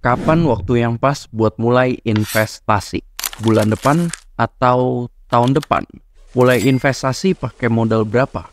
Kapan waktu yang pas buat mulai investasi? Bulan depan atau tahun depan? Mulai investasi pakai modal berapa?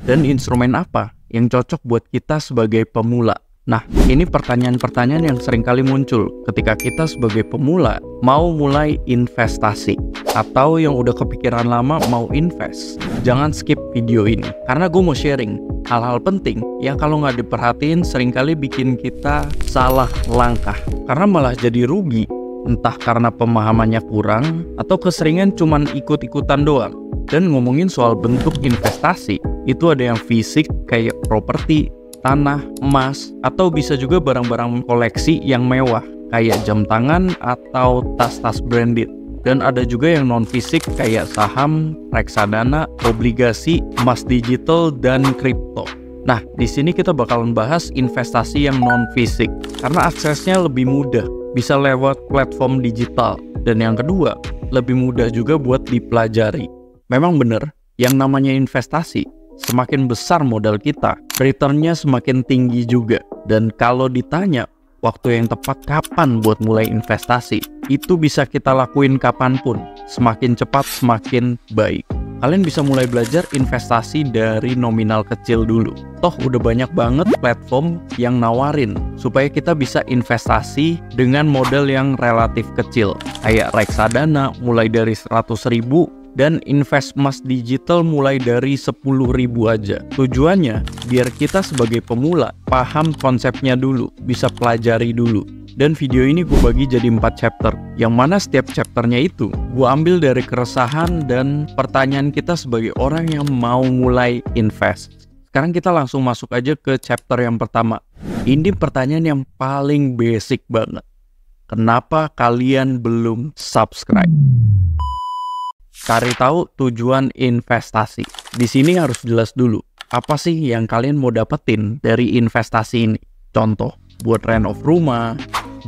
Dan instrumen apa yang cocok buat kita sebagai pemula? Nah, ini pertanyaan-pertanyaan yang seringkali muncul ketika kita sebagai pemula mau mulai investasi atau yang udah kepikiran lama mau invest. Jangan skip video ini karena gue mau sharing hal-hal penting yang kalau nggak diperhatiin seringkali bikin kita salah langkah karena malah jadi rugi, entah karena pemahamannya kurang atau keseringan cuman ikut-ikutan doang. Dan ngomongin soal bentuk investasi, itu ada yang fisik kayak properti, tanah, emas, atau bisa juga barang-barang koleksi yang mewah kayak jam tangan atau tas-tas branded. Dan ada juga yang non-fisik kayak saham, reksadana, obligasi, emas digital, dan kripto. Nah, di sini kita bakalan bahas investasi yang non-fisik karena aksesnya lebih mudah, bisa lewat platform digital. Dan yang kedua, lebih mudah juga buat dipelajari. Memang benar, yang namanya investasi, semakin besar modal kita, returnnya semakin tinggi juga. Dan kalau ditanya waktu yang tepat kapan buat mulai investasi, itu bisa kita lakuin kapanpun. Semakin cepat semakin baik. Kalian bisa mulai belajar investasi dari nominal kecil dulu. Toh udah banyak banget platform yang nawarin supaya kita bisa investasi dengan modal yang relatif kecil. Kayak reksadana mulai dari 100.000 dan invest emas digital mulai dari 10.000 aja. Tujuannya biar kita sebagai pemula paham konsepnya dulu, bisa pelajari dulu. Dan video ini gue bagi jadi 4 chapter, yang mana setiap chapternya itu gue ambil dari keresahan dan pertanyaan kita sebagai orang yang mau mulai invest. Sekarang kita langsung masuk aja ke chapter yang pertama. Ini pertanyaan yang paling basic banget. Kenapa kalian belum subscribe? Cari tahu tujuan investasi. Di sini harus jelas dulu, apa sih yang kalian mau dapetin dari investasi ini? Contoh, buat renov rumah,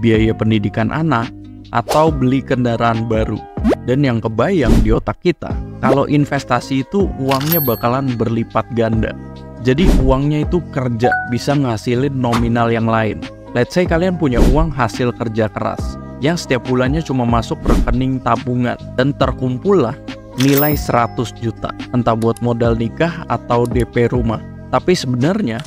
biaya pendidikan anak, atau beli kendaraan baru. Dan yang kebayang di otak kita, kalau investasi itu uangnya bakalan berlipat ganda. Jadi uangnya itu kerja, bisa ngasilin nominal yang lain. Let's say kalian punya uang hasil kerja keras yang setiap bulannya cuma masuk rekening tabungan dan terkumpullah nilai 100 juta, entah buat modal nikah atau DP rumah. Tapi sebenarnya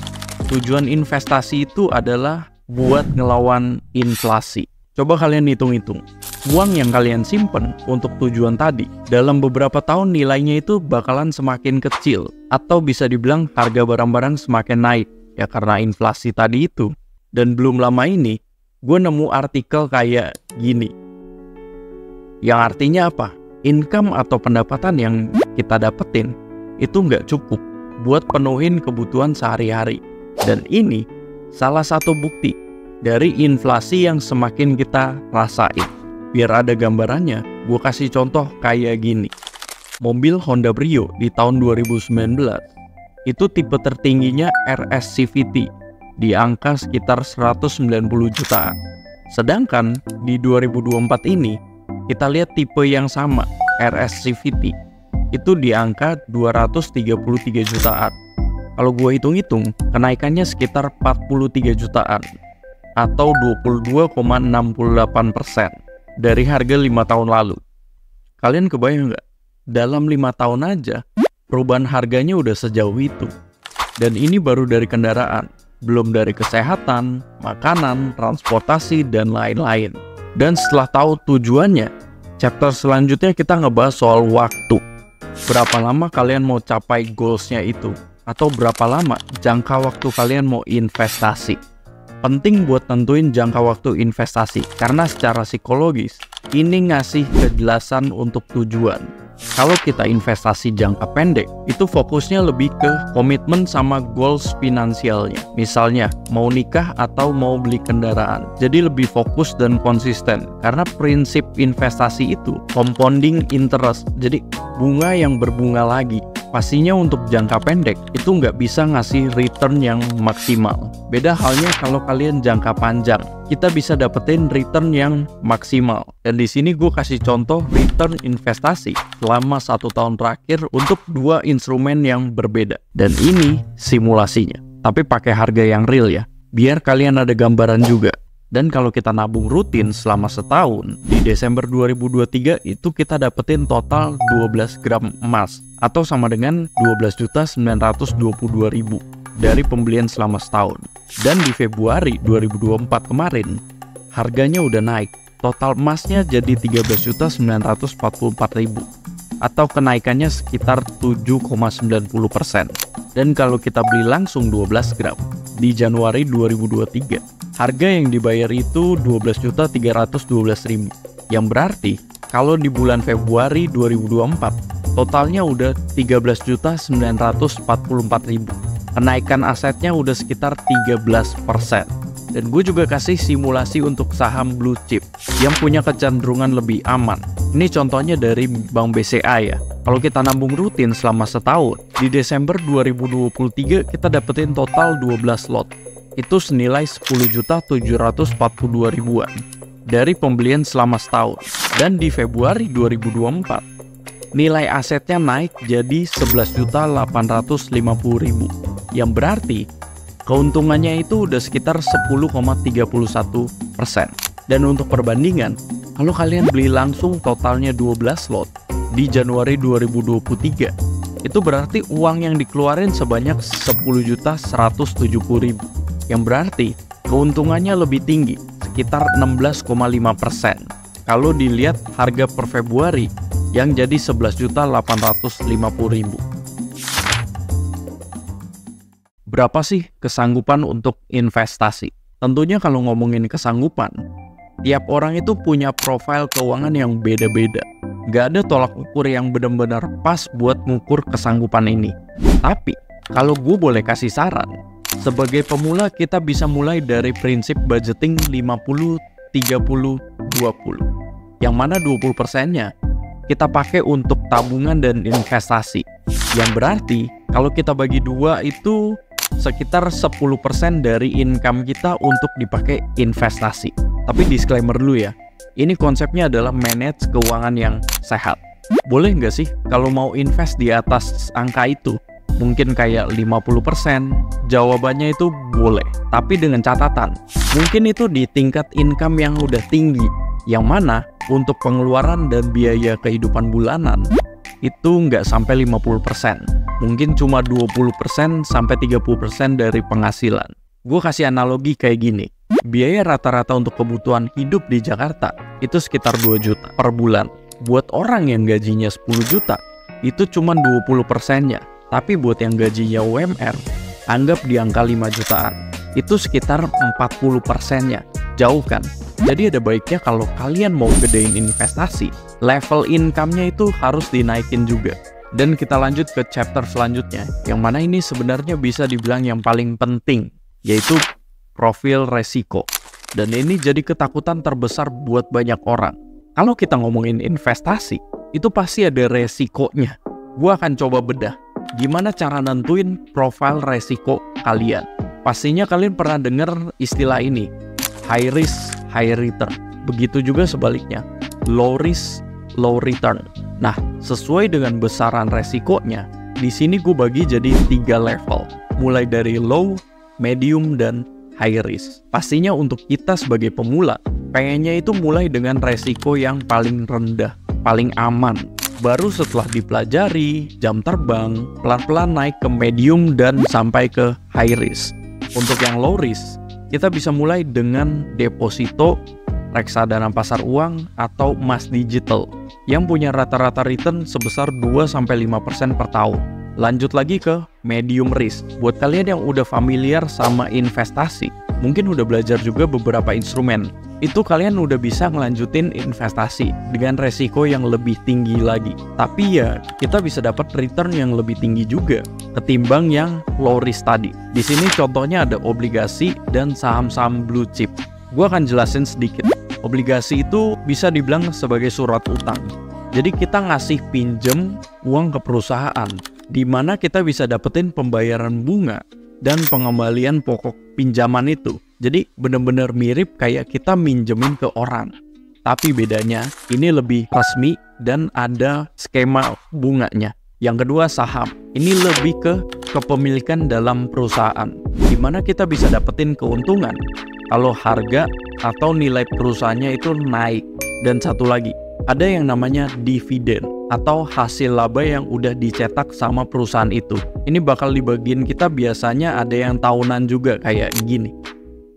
tujuan investasi itu adalah buat ngelawan inflasi. Coba kalian hitung-hitung, uang yang kalian simpen untuk tujuan tadi dalam beberapa tahun nilainya itu bakalan semakin kecil, atau bisa dibilang harga barang-barang semakin naik ya karena inflasi tadi itu. Dan belum lama ini gue nemu artikel kayak gini, yang artinya apa? Income atau pendapatan yang kita dapetin itu nggak cukup buat penuhin kebutuhan sehari-hari. Dan ini salah satu bukti dari inflasi yang semakin kita rasain. Biar ada gambarannya, gue kasih contoh kayak gini. Mobil Honda Brio di tahun 2019 itu tipe tertingginya RS CVT di angka sekitar 190 jutaan. Sedangkan di 2024 ini kita lihat tipe yang sama, RS CVT, itu di angka 233 jutaan. Kalau gue hitung-hitung, kenaikannya sekitar 43 jutaan atau 22,68% dari harga 5 tahun lalu. Kalian kebayang nggak? Dalam 5 tahun aja, perubahan harganya udah sejauh itu. Dan ini baru dari kendaraan, belum dari kesehatan, makanan, transportasi, dan lain-lain. Dan setelah tahu tujuannya, chapter selanjutnya kita ngebahas soal waktu. Berapa lama kalian mau capai goalsnya itu? Atau berapa lama jangka waktu kalian mau investasi? Penting buat tentuin jangka waktu investasi, karena secara psikologis, ini ngasih kejelasan untuk tujuan. Kalau kita investasi jangka pendek, itu fokusnya lebih ke komitmen sama goals finansialnya. Misalnya, mau nikah atau mau beli kendaraan. Jadi lebih fokus dan konsisten. Karena prinsip investasi itu compounding interest. Jadi bunga yang berbunga lagi. Pastinya untuk jangka pendek itu nggak bisa ngasih return yang maksimal. Beda halnya kalau kalian jangka panjang, kita bisa dapetin return yang maksimal. Dan di sini gue kasih contoh return investasi selama 1 tahun terakhir untuk 2 instrumen yang berbeda. Dan ini simulasinya, tapi pakai harga yang real ya, biar kalian ada gambaran juga. Dan kalau kita nabung rutin selama setahun, di Desember 2023 itu kita dapetin total 12 gram emas atau sama dengan 12.922.000 dari pembelian selama setahun. Dan di Februari 2024 kemarin, harganya udah naik. Total emasnya jadi 13.944.000 atau kenaikannya sekitar 7,90%. Dan kalau kita beli langsung 12 gram di Januari 2023, harga yang dibayar itu 12.312.000. Yang berarti kalau di bulan Februari 2024 totalnya udah 13.944.000. Kenaikan asetnya udah sekitar 13%. Dan gue juga kasih simulasi untuk saham blue chip yang punya kecenderungan lebih aman. Ini contohnya dari Bank BCA ya. Kalau kita nabung rutin selama setahun, di Desember 2023 kita dapetin total 12 lot. Itu senilai 10.742.000-an dari pembelian selama setahun. Dan di Februari 2024, nilai asetnya naik jadi 11.850.000. Yang berarti keuntungannya itu udah sekitar 10,31%. Dan untuk perbandingan, kalau kalian beli langsung totalnya 12 lot di Januari 2023, itu berarti uang yang dikeluarin sebanyak 10.170.000. Yang berarti keuntungannya lebih tinggi, sekitar 16,5%. Kalau dilihat harga per Februari yang jadi 11.850.000. Berapa sih kesanggupan untuk investasi? Tentunya kalau ngomongin kesanggupan, tiap orang itu punya profil keuangan yang beda-beda. Gak ada tolak ukur yang benar-benar pas buat ngukur kesanggupan ini. Tapi, kalau gue boleh kasih saran, sebagai pemula kita bisa mulai dari prinsip budgeting 50, 30, 20. Yang mana 20%-nya kita pakai untuk tabungan dan investasi. Yang berarti, kalau kita bagi dua itu sekitar 10% dari income kita untuk dipakai investasi. Tapi disclaimer dulu ya, ini konsepnya adalah manage keuangan yang sehat. Boleh nggak sih kalau mau invest di atas angka itu? Mungkin kayak 50%, jawabannya itu boleh. Tapi dengan catatan, mungkin itu di tingkat income yang udah tinggi, yang mana untuk pengeluaran dan biaya kehidupan bulanan itu nggak sampai 50%. Mungkin cuma 20% sampai 30% dari penghasilan. Gue kasih analogi kayak gini. Biaya rata-rata untuk kebutuhan hidup di Jakarta itu sekitar 2 juta per bulan. Buat orang yang gajinya 10 juta, itu cuma 20%-nya. Tapi buat yang gajinya UMR, anggap di angka 5 jutaan. Itu sekitar 40%-nya. Jauh kan? Jadi ada baiknya kalau kalian mau gedein investasi, level income-nya itu harus dinaikin juga. Dan kita lanjut ke chapter selanjutnya, yang mana ini sebenarnya bisa dibilang yang paling penting, yaitu profil resiko. Dan ini jadi ketakutan terbesar buat banyak orang. Kalau kita ngomongin investasi, itu pasti ada resikonya. Gua akan coba bedah, gimana cara nentuin profil resiko kalian. Pastinya kalian pernah dengar istilah ini, high risk, high return. Begitu juga sebaliknya, low risk, low return. Nah, sesuai dengan besaran resikonya, di sini gue bagi jadi 3 level, mulai dari low, medium, dan high risk. Pastinya untuk kita sebagai pemula, pengennya itu mulai dengan resiko yang paling rendah, paling aman. Baru setelah dipelajari, jam terbang, pelan-pelan naik ke medium dan sampai ke high risk. Untuk yang low risk, kita bisa mulai dengan deposito, reksadana pasar uang, atau emas digital yang punya rata-rata return sebesar 2-5% per tahun. Lanjut lagi ke medium risk. Buat kalian yang udah familiar sama investasi, mungkin udah belajar juga beberapa instrumen, itu kalian udah bisa ngelanjutin investasi dengan resiko yang lebih tinggi lagi. Tapi ya, kita bisa dapat return yang lebih tinggi juga ketimbang yang low risk tadi. Di sini contohnya ada obligasi dan saham-saham blue chip. Gue akan jelasin sedikit. Obligasi itu bisa dibilang sebagai surat utang. Jadi kita ngasih pinjem uang ke perusahaan, di mana kita bisa dapetin pembayaran bunga dan pengembalian pokok pinjaman itu. Jadi benar-benar mirip kayak kita minjemin ke orang. Tapi bedanya ini lebih resmi dan ada skema bunganya. Yang kedua saham. Ini lebih ke kepemilikan dalam perusahaan, di mana kita bisa dapetin keuntungan kalau harga atau nilai perusahaannya itu naik. Dan satu lagi, ada yang namanya dividen atau hasil laba yang udah dicetak sama perusahaan itu. Ini bakal dibagiin kita, biasanya ada yang tahunan juga kayak gini.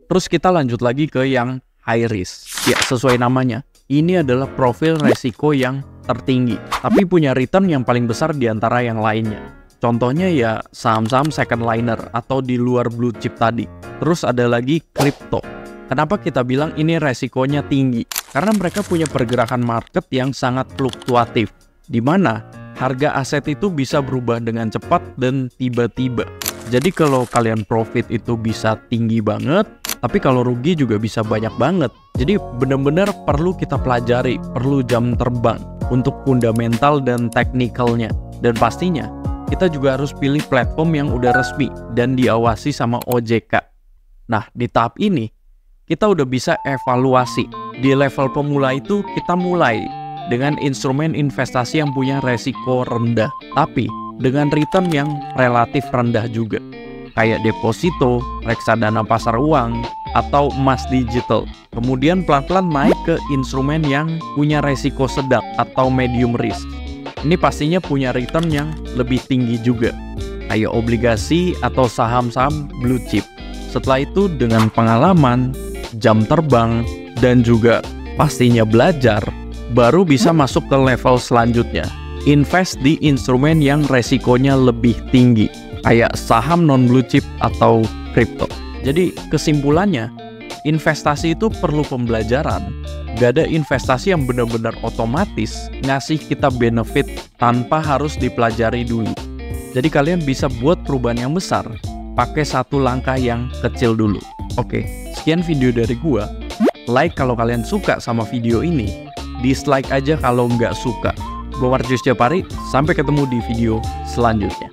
Terus kita lanjut lagi ke yang high risk. Ya, sesuai namanya, ini adalah profil resiko yang tertinggi, tapi punya return yang paling besar di antara yang lainnya. Contohnya ya saham-saham second liner atau di luar blue chip tadi. Terus ada lagi kripto. Kenapa kita bilang ini resikonya tinggi? Karena mereka punya pergerakan market yang sangat fluktuatif, di mana harga aset itu bisa berubah dengan cepat dan tiba-tiba. Jadi kalau kalian profit itu bisa tinggi banget, tapi kalau rugi juga bisa banyak banget. Jadi benar-benar perlu kita pelajari, perlu jam terbang untuk fundamental dan teknikalnya. Dan pastinya kita juga harus pilih platform yang udah resmi dan diawasi sama OJK. Nah, di tahap ini kita udah bisa evaluasi. Di level pemula itu kita mulai dengan instrumen investasi yang punya resiko rendah, tapi dengan return yang relatif rendah juga. Kayak deposito, reksadana pasar uang, atau emas digital. Kemudian pelan-pelan naik ke instrumen yang punya resiko sedang atau medium risk. Ini pastinya punya return yang lebih tinggi juga, kayak obligasi atau saham-saham blue chip. Setelah itu dengan pengalaman, jam terbang, dan juga pastinya belajar, baru bisa masuk ke level selanjutnya. Invest di instrumen yang resikonya lebih tinggi, kayak saham non-blue chip atau kripto. Jadi kesimpulannya, investasi itu perlu pembelajaran. Gak ada investasi yang benar-benar otomatis ngasih kita benefit tanpa harus dipelajari dulu. Jadi kalian bisa buat perubahan yang besar pakai satu langkah yang kecil dulu. Oke, sekian video dari gua. Like kalau kalian suka sama video ini, dislike aja kalau nggak suka. Gua Martius Japari, sampai ketemu di video selanjutnya.